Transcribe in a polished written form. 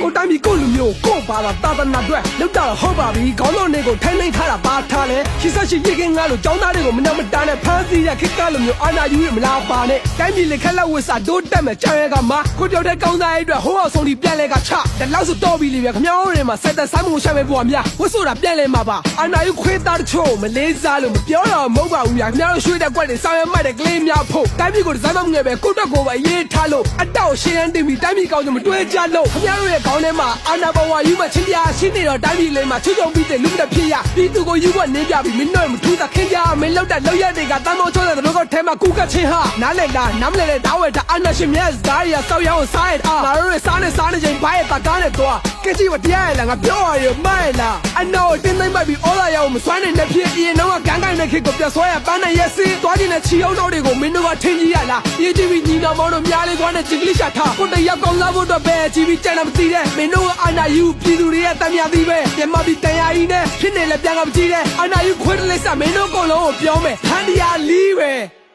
ကိုတိုင်းပြည်ကိုလူမျိုးကိုပါတာတာသနာအတွက်လောက်တာဟုတ်ပါပြီခေါင်းတော်နေကိုထိုင်းထားတာပါထားလဲရှိစရှိရေကင်းငါလို့ចောင်းသားတွေကိုမနှမတားနဲ့ဖမ်းဆီးရခက်ကလိုမျိုးအာနာယူရမလားပါနဲ့တိုင်းပြည်လက်ခက်လက်ဝစ်စာဒိုးတက်မဲ့ချမ်းရဲကမှာကိုပြောတဲ့ကောင်းသားရဲ့အတွက်ဟိုးအောင်ဆုံးဒီပြန်လဲကချတလောက်ဆိုတော့ပြီလေဗျခမောင်းတွေမှာစိုက်တဲ့ဆိုင်းမှုရှာမဲ့ဘွားများဝတ်ဆိုတာပြန်လဲမှာပါအာနာယူခွေးသားတချို့မလေးစားလို့မပြောတော့မဟုတ်ပါဘူးဗျခမောင်းရွှေတဲ့ကွက်တွေဆောင်ရမှတ်တဲ့ကလေးများဖို့တိုင်းပြည်ကိုဒီဇိုင်းမငယ်ပဲကိုတက်ကိုပဲရေးထားလို့အတောက်ရှင်းရန်တင်ပြီးတိုင်းပြည်ကောင်းကြမတွဲကြလို့ခမောင်းရဲ့ခေါင်းထဲမှာအာနာဘဝယူမချင်းပြရှင်းနေတော့တိုင်းပြည်လေးမှာချွတ်ချုံပြီးတဲ့လူမတဲ့ဖြစ်ရပြည်သူကိုယူဖို့နေပြပြီးမင်းတို့မထူးတာခင်ကြမင်းလောက်တဲ့လောက်ရတွေကတမ်းမောချိုးတဲ့တို့ကထဲမှာကူကချင်းဟာနားလည်တာနားမလည်တဲ့ဓာဝဲတာအာနာရှင်မြတ်ဇာရီယာဆောက်ရအောင်စားရတာငါတို့ရဲ့စားနေချင်းဘာရဲ့တကားနဲ့တော့ကဲကြည့်မတရားရလားငါပြောရရမိုက်လားအနော်တင်းသိမ့်ပိုက်ပြီးအော်လာရအောင်မစွမ်းနေတဲ့ဖြစ်အရင်တော့ကန်းကိုင်းတဲ့ခေတ်ကိုပြဆွဲရပန်းနဲ့ရက်စီးသွားခြင်းနဲ့ချီအောင်တော့တွေကိုမင်းတို့ကထင်ကြီးရလားရေးကြည့်ပြီးညီတော်မောင်တို့များလေးကွာနဲ့ဂျင်ကလစ်ရှာထားကိုတယောက်ကောင်းစားဖို့တော့ပဲကြည့်ပြီးကြံတာမသိတဲ့မင်းတို့ကအာနာယူပြည်သူတွေရဲ့တမ်းမြသီးပဲမြန်မာပြည်တန်ရာကြီးနဲ့ဖြစ်နေလဲပြန်ကမကြည့်တဲ့အာနာယူခွေးတလေးစမင်းတို့အကုန်လုံးကိုပြောမယ်ဟန်ဒီယာလီးပဲ